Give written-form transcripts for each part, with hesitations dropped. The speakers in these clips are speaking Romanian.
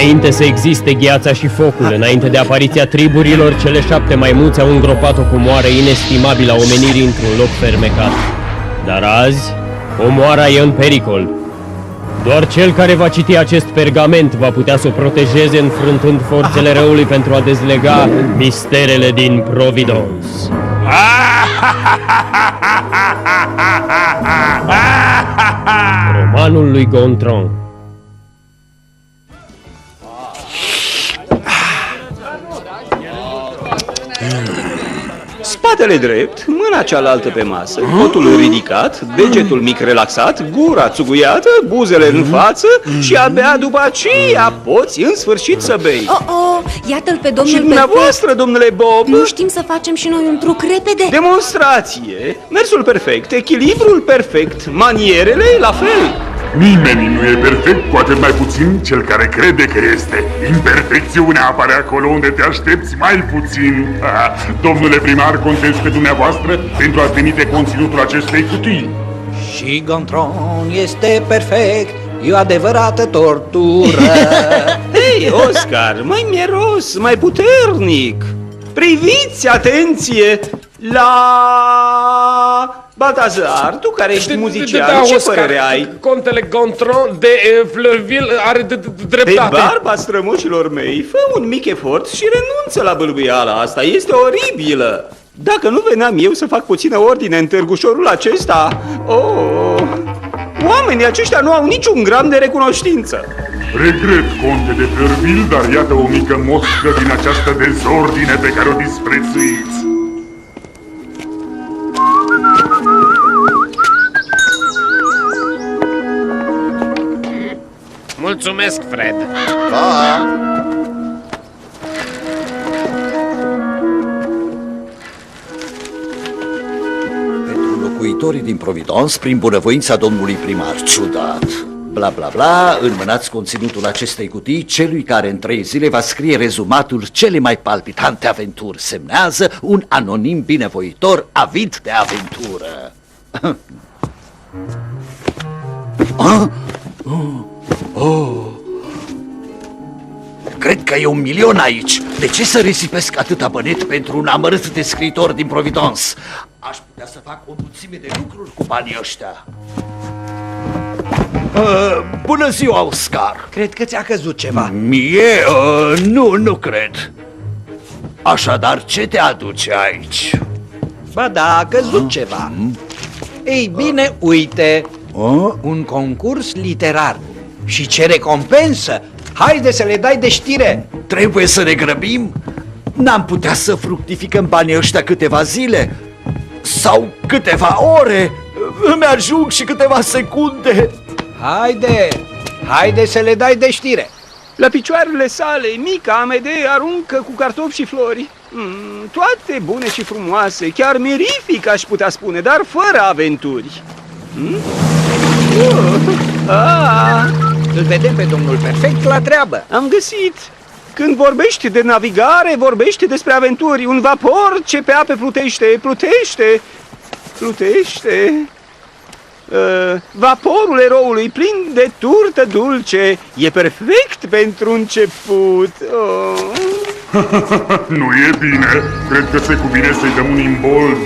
Înainte să existe gheața și focul, înainte de apariția triburilor, cele 7 maimuțe au îngropat o comoară inestimabilă a omenirii într-un loc fermecat. Dar azi, comoara e în pericol. Doar cel care va citi acest pergament va putea să o protejeze înfruntând forțele răului pentru a dezlega misterele din Providence. Romanul lui Gontran. Spatele drept, mâna cealaltă pe masă, cotul ridicat, degetul mic relaxat, gura țuguiată, buzele în față și abia după aceea poți în sfârșit să bei. Iată-l pe domnul Și dumneavoastră, domnule Bob? Nu știm să facem și noi un truc repede? Demonstrație, mersul perfect, echilibrul perfect, manierele la fel. Nimeni nu e perfect, cu atât mai puțin cel care crede că este. Imperfecțiunea apare acolo unde te aștepți mai puțin. Domnule primar, contez pe dumneavoastră pentru a trimite conținutul acestei cutii. Și Gontran este perfect, e o adevărată tortură. Hei, Oscar, mai mieros, mai puternic. Priviți, atenție, la... Baltazar, tu care ești muzician, ce părere ai? Contele Gontran de Fleurville are dreptate. Pe barba strămoșilor mei, fă un mic efort și renunță la bâlbâiala asta, este oribilă. Dacă nu veneam eu să fac puțină ordine în târgușorul acesta... Oamenii aceștia nu au niciun gram de recunoștință. Regret, conte de Fleurville, dar iată o mică moscă din această dezordine pe care o disprețuiți. Mulțumesc, Fred. Pa! Pentru locuitorii din Providence, prin bunăvoința domnului primar, ciudat. Bla bla bla, înmânați conținutul acestei cutii celui care în 3 zile va scrie rezumatul cele mai palpitante aventuri. Semnează un anonim binevoitor avid de aventură. Cred că e 1.000.000 aici. De ce să risipesc atâta bănet pentru un amărât de scriitor din Providence? Aș putea să fac o mulțime de lucruri cu banii ăștia. Bună ziua, Oscar. Cred că ți-a căzut ceva. Mie? Nu cred. Așadar, ce te aduce aici? Ba da, a căzut ceva. Ei bine, uite, un concurs literar. Și ce recompensă! Haide să le dai de știre! Trebuie să ne grăbim? N-am putea să fructificăm banii ăștia câteva zile? Sau câteva ore? Îmi ajung și câteva secunde. Haide să le dai de știre. La picioarele sale, mica Amedee aruncă cu cartofi și flori. Toate bune și frumoase, chiar mirific aș putea spune, dar fără aventuri. Îl vedem pe domnul perfect la treabă. Am găsit. Când vorbești de navigare, vorbești despre aventuri. Un vapor ce pe ape plutește. Vaporul eroului plin de turtă dulce e perfect pentru început. Nu e bine. Cred că se cuvine să-i dăm un imbold.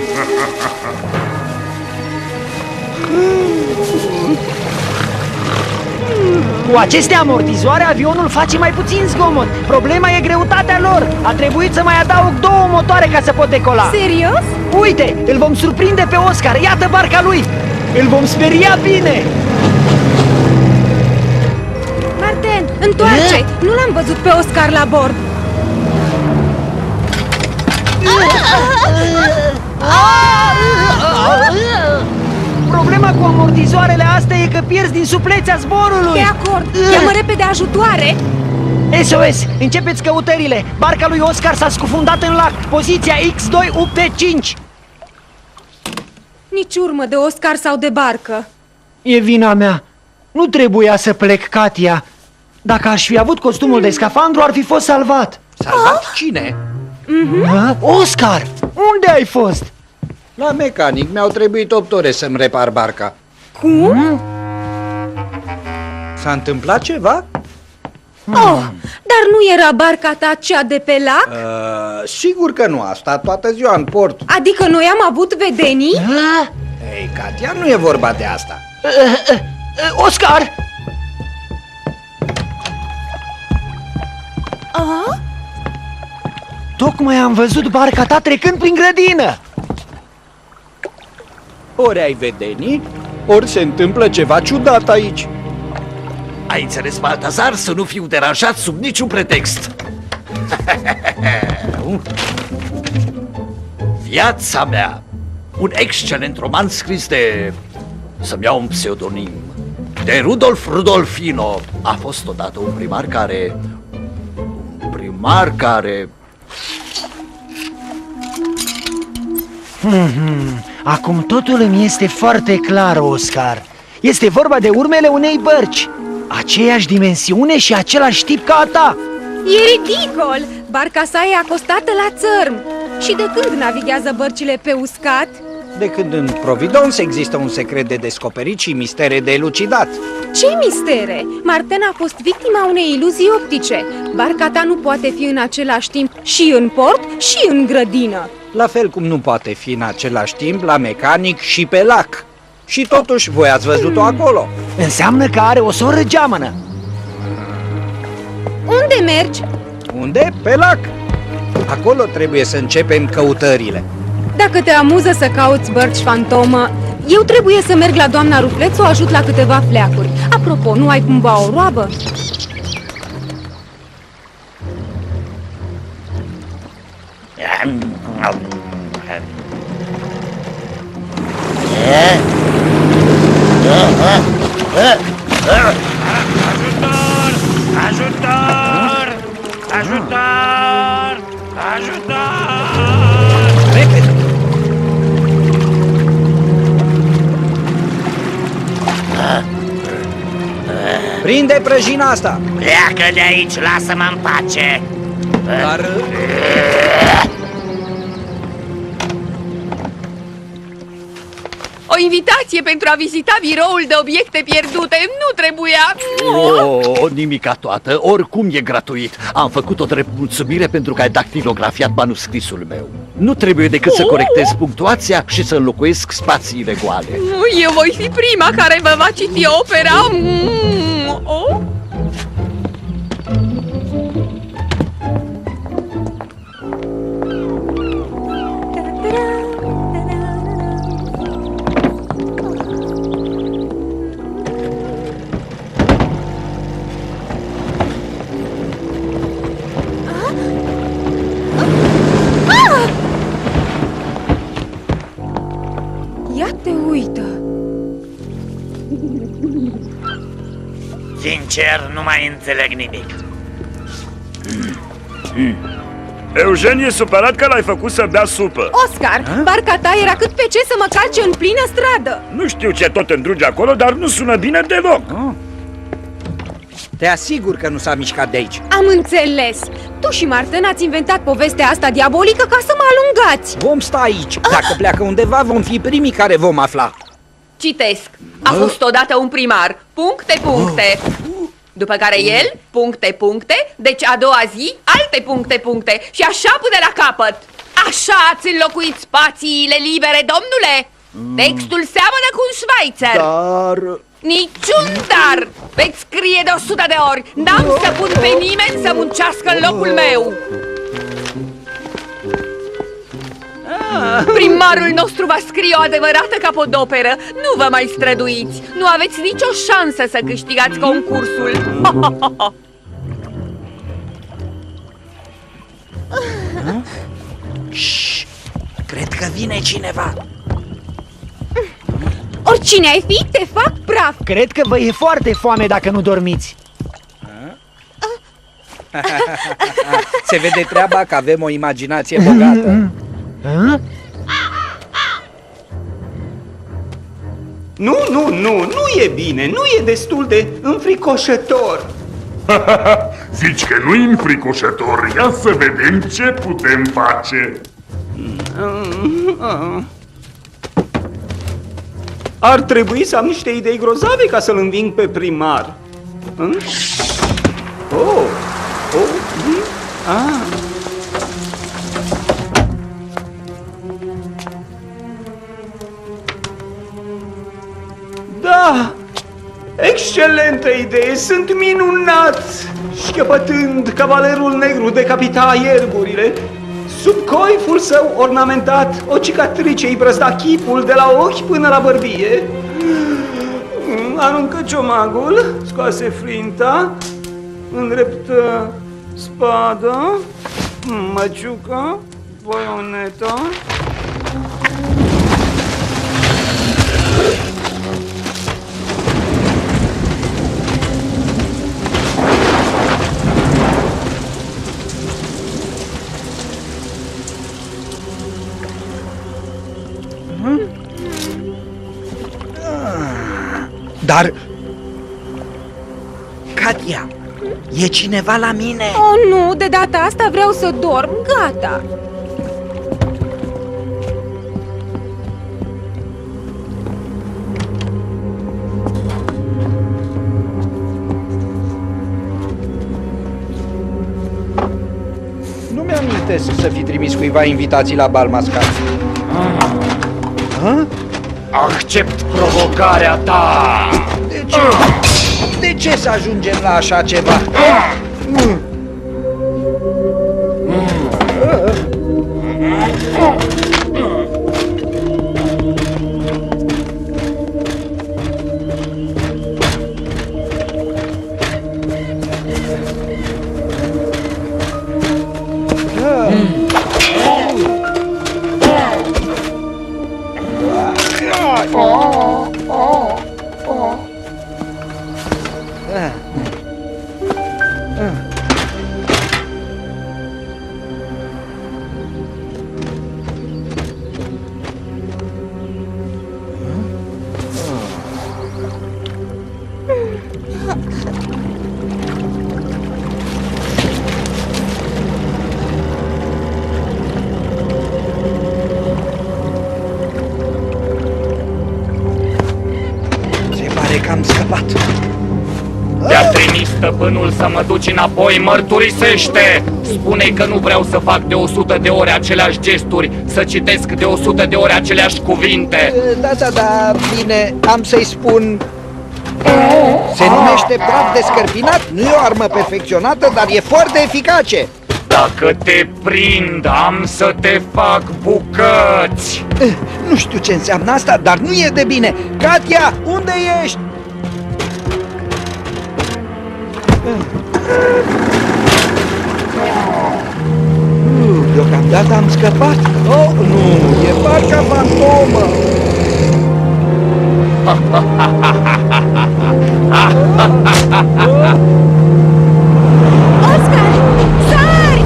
Cu aceste amortizoare, avionul face mai puțin zgomot. Problema e greutatea lor. A trebuit să mai adaug 2 motoare ca să pot decola. Serios? Uite, îl vom surprinde pe Oscar. Iată barca lui. Îl vom speria bine. Martin, întoarce! Nu l-am văzut pe Oscar la bord. Problema cu amortizoarele astea e că pierzi din suplețea zborului. De acord, cheamă repede ajutoare. SOS, începeți căutările. Barca lui Oscar s-a scufundat în lac. Poziția X2UP5. Nici urmă de Oscar sau de barcă. E vina mea. Nu trebuia să plec, Katia. Dacă aș fi avut costumul de scafandru, ar fi fost salvat. Salvat cine? Oscar, unde ai fost? La mecanic, mi-au trebuit 8 ore să-mi repar barca. Cum? S-a întâmplat ceva? Oh, dar nu era barca ta cea de pe lac? Sigur că nu, a stat toată ziua în port. Adică noi am avut vedenii? Ei, Katia, nu e vorba de asta. Oscar! Tocmai am văzut barca ta trecând prin grădină. Ori ai vedenii, ori se întâmplă ceva ciudat aici. Ai înțeles, Baltazar, să nu fiu deranjat sub niciun pretext. Viața mea, un excelent roman scris de... să-mi iau un pseudonim, de Rudolf Rudolfino. A fost odată un primar care... Acum totul îmi este foarte clar, Oscar. Este vorba de urmele unei bărci, aceeași dimensiune și același tip ca a ta. E ridicol! Barca sa e acostată la țărm. Și de când navighează bărcile pe uscat? De când în Providence există un secret de descoperit și mistere de elucidat. Ce mistere! Martin a fost victima unei iluzii optice. Barca ta nu poate fi în același timp și în port și în grădină. La fel cum nu poate fi în același timp la mecanic și pe lac. Și totuși voi ați văzut-o acolo. Înseamnă că are o soră geamănă. Unde mergi? Unde? Pe lac. Acolo trebuie să începem căutările. Dacă te amuză să cauți bărci fantomă, eu trebuie să merg la doamna Ruflet să o ajut la câteva fleacuri. Apropo, nu ai cumva o roabă? Ajutor! Ajutor! Ajutor! Repede! Prinde prăjina asta! Pleacă de aici, lasă-mă în pace! Dar... O invitație pentru a vizita biroul de obiecte pierdute. Nu trebuia. Nimica toată, oricum e gratuit. Am făcut-o drept mulțumire pentru că ai dactilografiat manuscrisul meu. Nu trebuie decât să corectez punctuația și să înlocuiesc spațiile goale. Eu voi fi prima care vă va citi opera. Ia te uită! Sincer, nu mai înțeleg nimic. Eugen e supărat că l-ai făcut să bea supă. Oscar, barca ta era cât pe ce să mă calce în plină stradă. Nu știu ce tot îndruge acolo, dar nu sună bine deloc. Te asigur că nu s-a mișcat de aici. Am înțeles. Tu și Martin ați inventat povestea asta diabolică ca să mă alungați. Vom sta aici. Dacă pleacă undeva, vom fi primii care vom afla. Citesc. A fost odată un primar. Puncte, puncte. După care el, puncte, puncte. Deci a doua zi, alte puncte, puncte. Și așa până la capăt. Așa ați înlocuit spațiile libere, domnule. Textul seamănă cu un Schweitzer. Dar... Niciun dar! Veți scrie de 100 de ori. N-am să pun pe nimeni să muncească în locul meu. Primarul nostru va scrie o adevărată capodoperă. Nu vă mai străduiți. Nu aveți nicio șansă să câștigați concursul. Cred că vine cineva. Oricine ai fi, te fac praf. Cred că vă e foarte foame dacă nu dormiți. Se vede treaba că avem o imaginație bogată. Nu e bine, nu e destul de înfricoșător. Zici că nu-i înfricoșător, ia să vedem ce putem face. Ar trebui să am niște idei grozave ca să-l înving pe primar. Da! Excelentă idee! Sunt minunat! Șchepătând, cavalerul negru decapita iergurile. Sub coiful său ornamentat, o cicatrice îi brăzda chipul de la ochi până la bărbie. Aruncă ciomagul, scoase flinta, îndreptă spada, măciuca, baioneta. Dar... Katia, e cineva la mine? Oh, nu, de data asta vreau să dorm, gata. Nu mi-amintesc să fi trimis cuiva invitații la bal mascat. Accept provocarea ta! De ce? De ce să ajungem la așa ceva? Că am scăpat. Te-a trimis stăpânul să mă duci înapoi, mărturisește! Spune că nu vreau să fac de 100 de ori aceleași gesturi, să citesc de 100 de ori aceleași cuvinte. Da, bine, am să-i spun... Se numește praf descărpinat, nu e o armă perfecționată, dar e foarte eficace. Dacă te prind, am să te fac bucăți! Nu știu ce înseamnă asta, dar nu e de bine. Katia, unde ești? Deocamdată am scăpat. Oh, nu, e barca fantomă. Oscar, sari!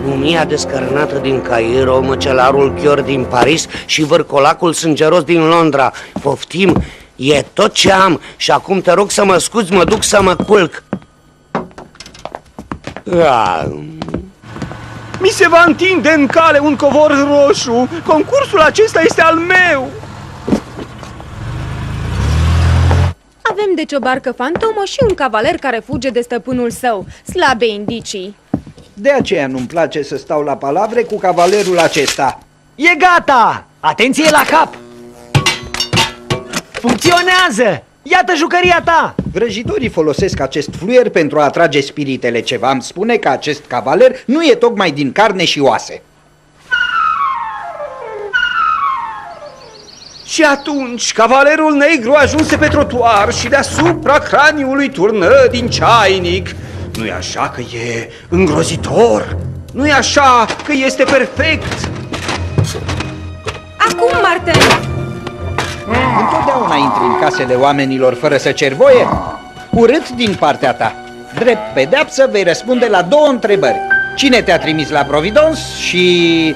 Mumia descărnată din Cairo, măcelarul chior din Paris și vârcolacul sângeros din Londra. Poftim, e tot ce am și acum te rog să mă scuzi, mă duc să mă culc. Mi se va întinde în cale un covor roșu. Concursul acesta este al meu. Avem deci o barcă fantomă și un cavaler care fuge de stăpânul său. Slabe indicii. De aceea nu-mi place să stau la palavre cu cavalerul acesta. E gata! Atenție la cap! Funcționează! Iată jucăria ta! Vrăjitorii folosesc acest fluier pentru a atrage spiritele. Ceva îmi spune că acest cavaler nu e tocmai din carne și oase. Și atunci cavalerul negru ajunse pe trotuar și deasupra craniului turnă din ceainic. Nu-i așa că e îngrozitor? Nu-i așa că este perfect? Acum, Martin! Întotdeauna intri în casele oamenilor fără să cer voie? Urât din partea ta. Drept pedeapsă vei răspunde la două întrebări. Cine te-a trimis la Providence și...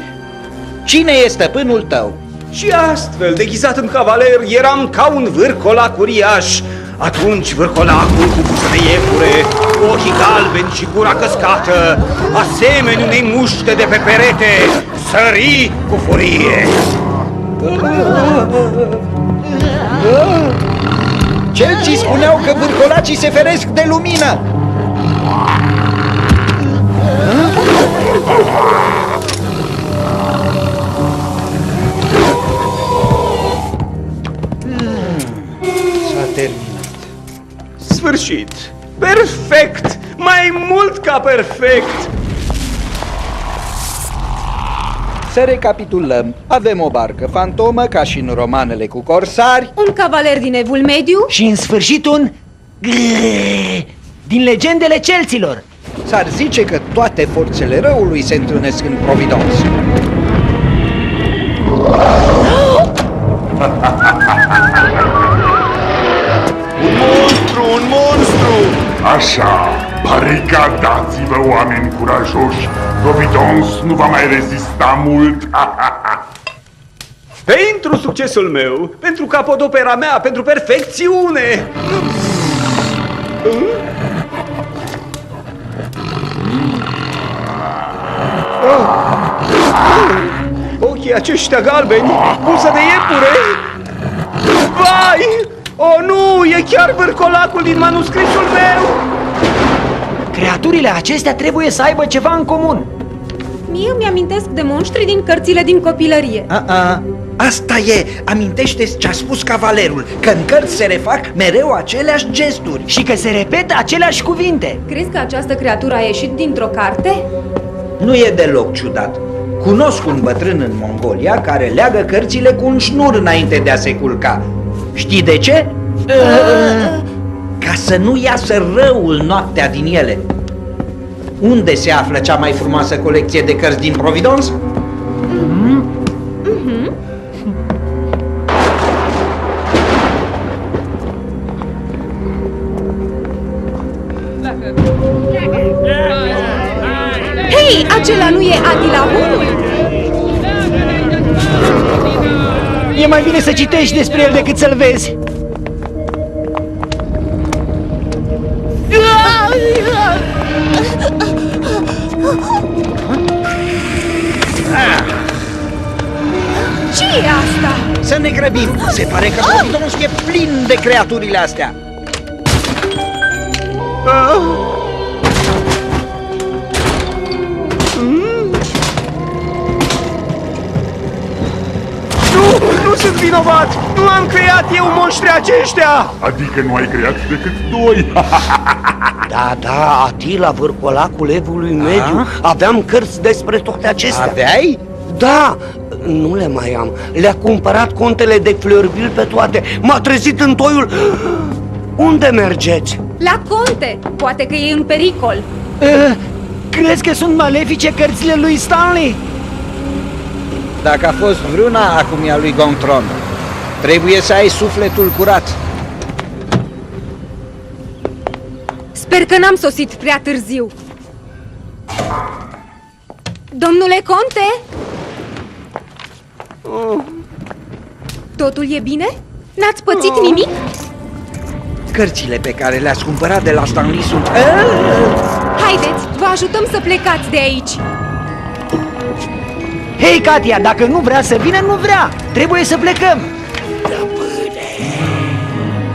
cine e stăpânul tău? Și astfel, deghizat în cavaler, eram ca un vârcolac uriaș. Atunci vârcolacul cu buzele iepure, ochii galbeni și gura căscată, asemeni unei muște de pe perete, sări cu furie. Celții spuneau că vârcolacii se feresc de lumină. S-a terminat. Sfârșit! Perfect! Mai mult ca perfect! Să recapitulăm. Avem o barcă fantomă, ca și în romanele cu corsari. Un cavaler din Evul Mediu. Și în sfârșit un... grrr din legendele celților. S-ar zice că toate forțele răului se întrunesc în Providence. Un monstru! Așa, baricadați-vă, oameni curajoși! Providence nu va mai rezista mult! Pentru succesul meu, pentru capodopera mea, pentru perfecțiune! Ochii aceștia galbeni, buză de iepure! Vai! Oh, nu! E chiar vârcolacul din manuscrisul meu! Creaturile acestea trebuie să aibă ceva în comun. Mie îmi amintesc de monștri din cărțile din copilărie. Asta e! Amintește-ți ce a spus cavalerul, că în cărți se refac mereu aceleași gesturi. Și că se repetă aceleași cuvinte. Crezi că această creatură a ieșit dintr-o carte? Nu e deloc ciudat. Cunosc un bătrân în Mongolia care leagă cărțile cu un șnur înainte de a se culca. Știi de ce? Ca să nu iasă răul noaptea din ele. Unde se află cea mai frumoasă colecție de cărți din Providence? Hei, acela nu e Atila Hunul? E mai bine să citești despre el decât să-l vezi. Ce e asta? Să ne grăbim! Se pare că Providence e plin de creaturile astea. Nu sunt vinovat! Nu am creat eu monștri aceștia! Adică nu ai creat decât doi! Da, Atila, vârcolacul Evului Mediu. Aveam cărți despre toate acestea. Aveai? Da, nu le mai am. Le-a cumpărat contele de Fleurville pe toate. M-a trezit în toiul. Unde mergeți? La conte! Poate că e în pericol. Crezi că sunt malefice cărțile lui Stanley? Dacă a fost vreuna, acum e a lui Gontran. Trebuie să ai sufletul curat. Sper că n-am sosit prea târziu. Domnule conte? Totul e bine? N-ați pățit nimic? Cărțile pe care le-ați cumpărat de la Stanley sunt... Haideți, vă ajutăm să plecați de aici. Hei, Katia, dacă nu vrea să vină, nu vrea. Trebuie să plecăm.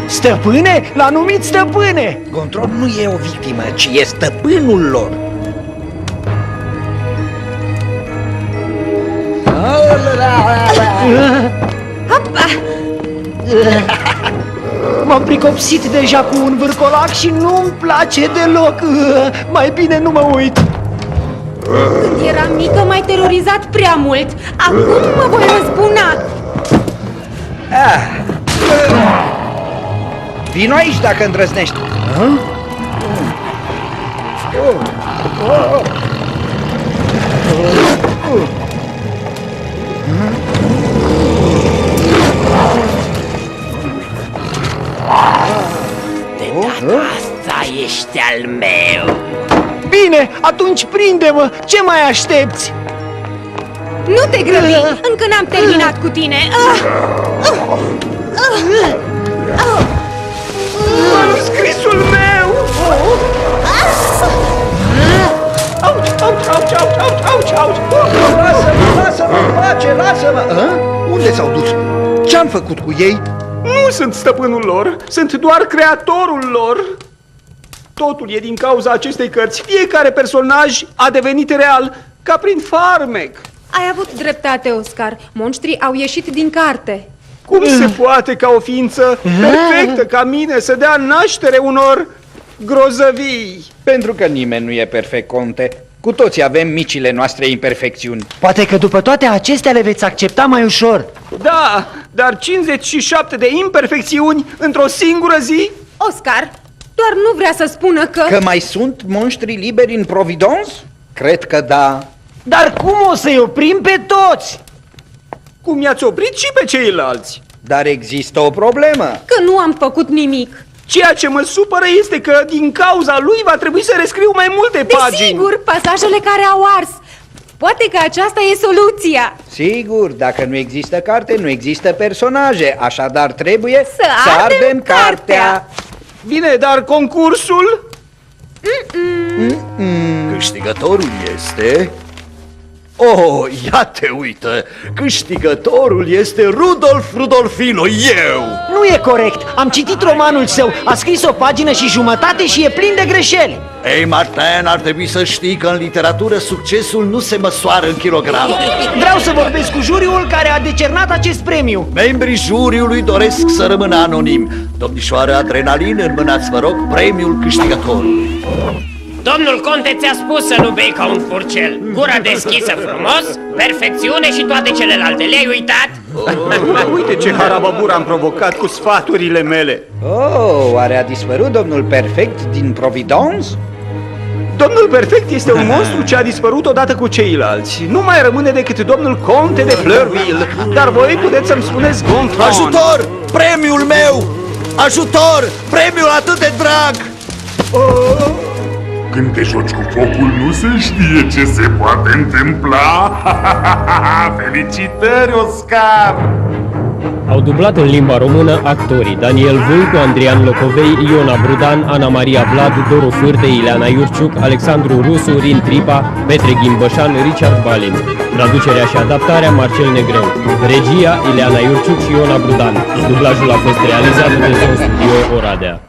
Stăpâne? L-a numit stăpâne. Gontran nu e o victimă, ci e stăpânul lor. M-am pricopsit deja cu un vârcolac și nu-mi place deloc. Mai bine nu mă uit. Când eram mică m-ai terorizat prea mult. Acum mă voi răzbuna. Vino aici dacă îndrăznești. De data asta ești al meu. Bine, atunci prinde-mă. Ce mai aștepți? Nu te grăbi, încă n-am terminat cu tine. Manuscrisul meu! Lasă-mă, lasă-mă în pace, lasă-mă! Unde s-au dus? Ce-am făcut cu ei? Nu sunt stăpânul lor, sunt doar creatorul lor. Totul e din cauza acestei cărți. Fiecare personaj a devenit real, ca prin farmec. Ai avut dreptate, Oscar. Monștrii au ieșit din carte. Cum se poate ca o ființă perfectă ca mine să dea naștere unor grozăvii? Pentru că nimeni nu e perfect, conte. Cu toții avem micile noastre imperfecțiuni. Poate că după toate acestea le veți accepta mai ușor. Da, dar 57 de imperfecțiuni într-o singură zi? Oscar, doar nu vrea să spună că... Că mai sunt monștri liberi în Providence? Cred că da. Dar cum o să-i oprim pe toți? Cum i-ați oprit și pe ceilalți? Dar există o problemă. Că nu am făcut nimic. Ceea ce mă supără este că din cauza lui va trebui să rescriu mai multe pagini. Desigur, pasajele care au ars. Poate că aceasta e soluția. Sigur, dacă nu există carte, nu există personaje. Așadar trebuie Să ardem cartea. Bine, dar concursul? Câștigătorul este... Oh, ia te uită! Câștigătorul este Rudolf Rudolfino, eu! Nu e corect. Am citit romanul său, a scris o pagină și jumătate și e plin de greșeli. Ei, Martin, ar trebui să știi că în literatură succesul nu se măsoară în kilograme. Vreau să vorbesc cu juriul care a decernat acest premiu. Membrii juriului doresc să rămână anonimi. Domnișoară Adrenalin, înmânați, vă rog, premiul câștigătorului. Domnul conte ți-a spus să nu bei ca un furcel. Gura deschisă frumos, perfecțiune și toate celelalte. Le-ai uitat? Uite ce harababur am provocat cu sfaturile mele. Oh, oare a dispărut domnul perfect din Providence? Domnul perfect este un monstru ce a dispărut odată cu ceilalți. Nu mai rămâne decât domnul conte de Fleurville. Dar voi puteți să-mi spuneți Gontran. Ajutor! Premiul meu! Ajutor! Premiul atât de drag! Când te joci cu focul, nu se știe ce se poate întâmpla. Felicitări, Oscar! Au dublat în limba română actorii Daniel Vulcu, Andrian Locovei, Iona Brudan, Ana Maria Vlad, Doru Fârte, Ileana Iurciuc, Alexandru Rusu, Rin Tripa, Petre Ghimbășan, Richard Balin. Traducerea și adaptarea Marcel Negreu. Regia Ileana Iurciuc și Iona Brudan. Dublajul a fost realizat de Zon Studio Oradea.